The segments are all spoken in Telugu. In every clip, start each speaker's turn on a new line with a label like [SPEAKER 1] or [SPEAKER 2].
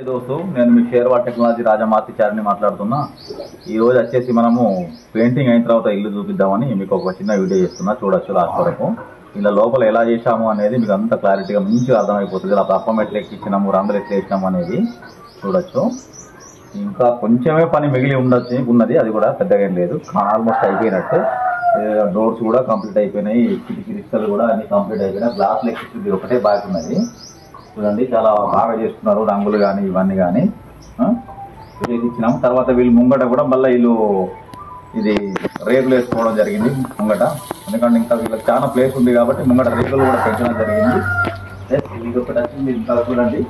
[SPEAKER 1] దోస్తు నేను మీ షేర్వాడ్ టెక్నాలజీ రాజమాతిచారిని మాట్లాడుతున్నా. ఈరోజు వచ్చేసి మనము పెయింటింగ్ అయిన తర్వాత ఇల్లు చూపిద్దామని మీకు ఒక చిన్న వీడియో చేస్తున్నా, చూడొచ్చు లాస్ట్ వరకు. ఇలా లోపల ఎలా చేసాము అనేది మీకు అంత క్లారిటీగా మంచిగా అర్థమైపోతుంది. ఇలా పప్పం ఎట్లా ఎక్కించినాము, రంగులు ఎట్లా వేసినాము అనేది చూడొచ్చు. ఇంకా కొంచెమే పని మిగిలి ఉన్నది, అది కూడా పెద్దగా ఏం లేదు, ఆల్మోస్ట్ అయిపోయినట్టు. డోర్స్ కూడా కంప్లీట్ అయిపోయినాయి, కిటికీలు కూడా అన్ని కంప్లీట్ అయిపోయినాయి. గ్లాస్లు ఎక్కించింది ఒకటే బాగా ఉన్నది. చూడండి, చాలా బాగా చేస్తున్నారు, రంగులు కానీ ఇవన్నీ కానీ ఇచ్చినాము. తర్వాత వీళ్ళు ముంగట కూడా మళ్ళీ వీళ్ళు ఇది రేకులు వేసుకోవడం జరిగింది ముంగట, ఎందుకంటే ఇంకా వీళ్ళకి చాలా ప్లేస్ ఉంది కాబట్టి ముంగట రేకులు కూడా పెంచడం జరిగింది. ఇది ఒకటి వచ్చింది, ఇంకా చూడండి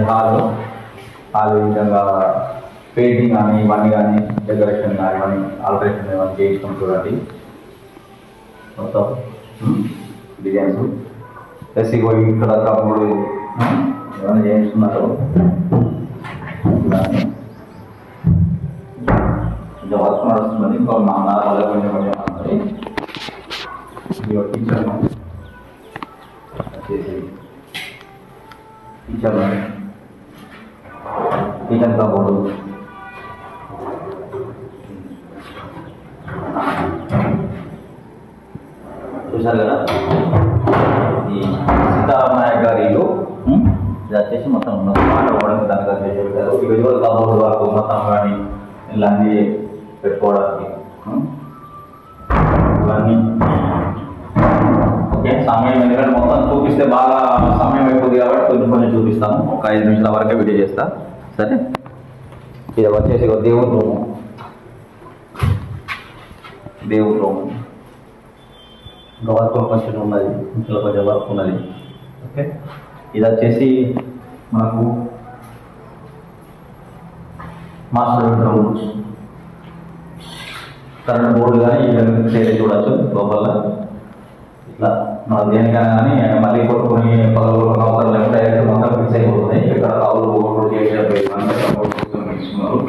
[SPEAKER 1] హాల్ ఈ విధంగా పెయింటింగ్ కానీ ఇవన్నీ కానీ డెకరేషన్ కానీ ఇవన్నీ ఆల్టరేషన్ ఇవన్నీ చేయిస్తాం. చూడండి మొత్తం డిజైన్స్ ప్లస్ ఇక్కడ కమ్ముడు ఇవన్నీ చేయిస్తున్నారు. కొంచెం వర్క్ నడుస్తున్నది, ఇంకా మా నాలుగు కొంచెం కొంచెం వస్తుంది. కిచెన్ వచ్చేసి కిచెన్ కబోర్డు, చూసారు కదా. ఈ సీతారామ నాయక్ గారి ఇల్లు ఇది వచ్చేసి మొత్తం మాట అవ్వడానికి దానికి వచ్చేసి పెట్టారు. ఈ విజువల్ కబోర్డు వరకు మొత్తం కానీ ఇలాంటి పెట్టుకోవడానికి ఇవన్నీ ఓకే. సమయం ఎందుకంటే మొత్తం చూపిస్తే బాగా సమయం అయిపోతుంది కాబట్టి కొంచెం కొంచెం చూపిస్తాను. ఒక 5 నిమిషాల వరకే వీడియో చేస్తా, సరే. ఇది వచ్చేసి దేవుడి రూము, ఇంకా వర్క్ కొంచెం ఉన్నది, ఇంట్లో కొంచెం వర్క్ ఉన్నది. ఓకే, ఇది వచ్చేసి మనకు మాస్టర్ బెడ్రూమ్. కరెంట్ బోర్డు కానీ ఈ చూడవచ్చు లోపల. ఇట్లా మనం దేనికైనా కానీ మళ్ళీ కొట్టుకొని పగలు అవసరం లేకుండా డైరెక్ట్ మొత్తం ఫిక్స్ అయిపోతున్నాయి. ఇక్కడ కావులు ఓటు చేసేస్తున్నారు.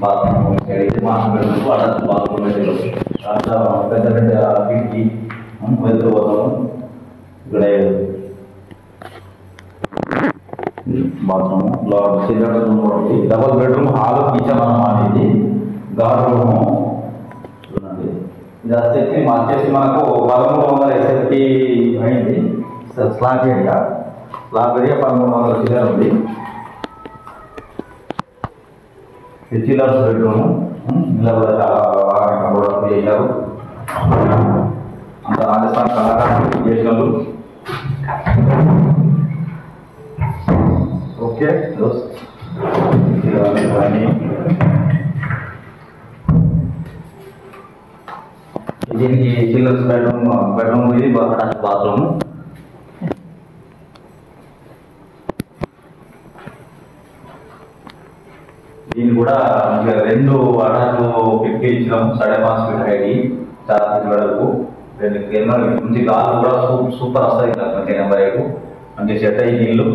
[SPEAKER 1] బాత్రూమ్ అయితే మాస్టర్ అటాచ్ బాత్రూమ్ పెద్ద పెద్ద కిటికీ వెళ్తుపోతాము. ఇక్కడ బాత్రూమ్ సిలిండర్ రూమ్ కూడా ఉంది. డబుల్ బెడ్రూమ్, హాల్, కిచెన్ అన్నమాట. ఇది గార్డ్ రూమ్ చూడండి. ఇది వచ్చేసి మనకు 1300 SFT అయింది. స్లాబ్ ఏరియా 1300 చిల్లర ఉంది. చిల్లర్స్ బెడ్రూమ్, ఇలా కూడా చాలా బాగా కంఫర్టబుల్ చేశారు. అంత రాజస్థాన్ కళాకారులు చేసినారు. ఓకే, దీనికి చిల్డ్రన్స్ బెడ్రూమ్ ఇది అటాచ్ బాత్రూమ్. దీన్ని కూడా మంచిగా 2 అటాచ్ కిటికీ ఇచ్చినాము. 5.5 feet హైట్, 4 feet వెడల్పు, 2 కేంద్రాలు. మంచి గాలి కూడా సూపర్ వస్తుంది. నెంబర్ 5 మంచి సెట్ అయ్యింది ఇల్లు.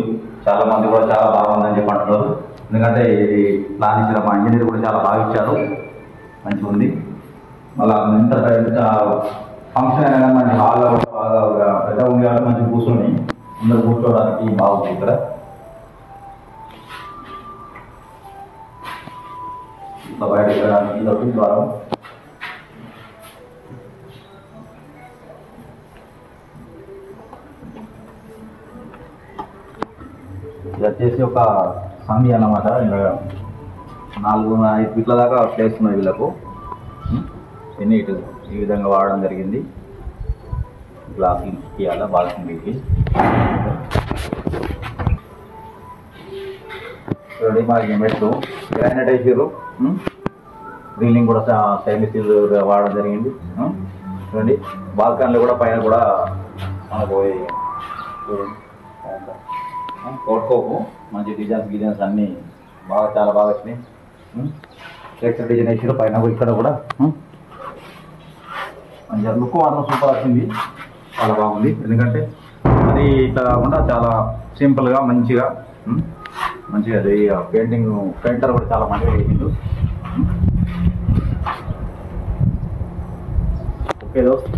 [SPEAKER 1] చాలా మంది కూడా చాలా బాగుందని చెప్పి అంటున్నారు. ఎందుకంటే ఇది ప్లాన్ ఇచ్చిన మా ఇంజనీర్ కూడా చాలా బాగా ఇచ్చారు, మంచిగా ఉంది. మళ్ళీ ఎంత ఫంక్షన్ అయినా కానీ మంచి హాల్లో బాగా పెద్ద ఉంది కాబట్టి మంచిగా కూర్చొని అందరూ కూర్చోవడానికి బాగుంది. ఇక్కడ బయట ఇదొకటి ద్వారం. ఇది వచ్చేసి ఒక సంధి అన్నమాట. ఇంకా 4-5 ఫీట్ల దాకా ప్లేస్ ఉన్నది వీళ్ళకు. ఎన్ని ఇటు ఈ విధంగా వాడడం జరిగింది. గ్లాసులు తీయాలా బాల్కనీకి. చూడండి, మనకి మెట్లు గ్రానైట్ వేసారు. రీలింగ్ కూడా స్టైలిష్ వాడడం జరిగింది. చూడండి, బాల్కనీలో కూడా పైన కూడా మనకు కోట్కోపు మంచి డిజైన్స్ అన్నీ బాగా చాలా బాగా వచ్చినాయి. ఎక్స్ట్రా డిజైన్ వేసారు పైన. ఇక్కడ కూడా మంచిగా లుక్ మాత్రం సూపర్ వచ్చింది, చాలా బాగుంది. ఎందుకంటే అది
[SPEAKER 2] మరి ఇట్లా కాకుండా చాలా సింపుల్గా మంచిగా మంచిగా పెయింటర్ కూడా చాలా మంచిగా చేసిండు. ఓకే దోస్త్.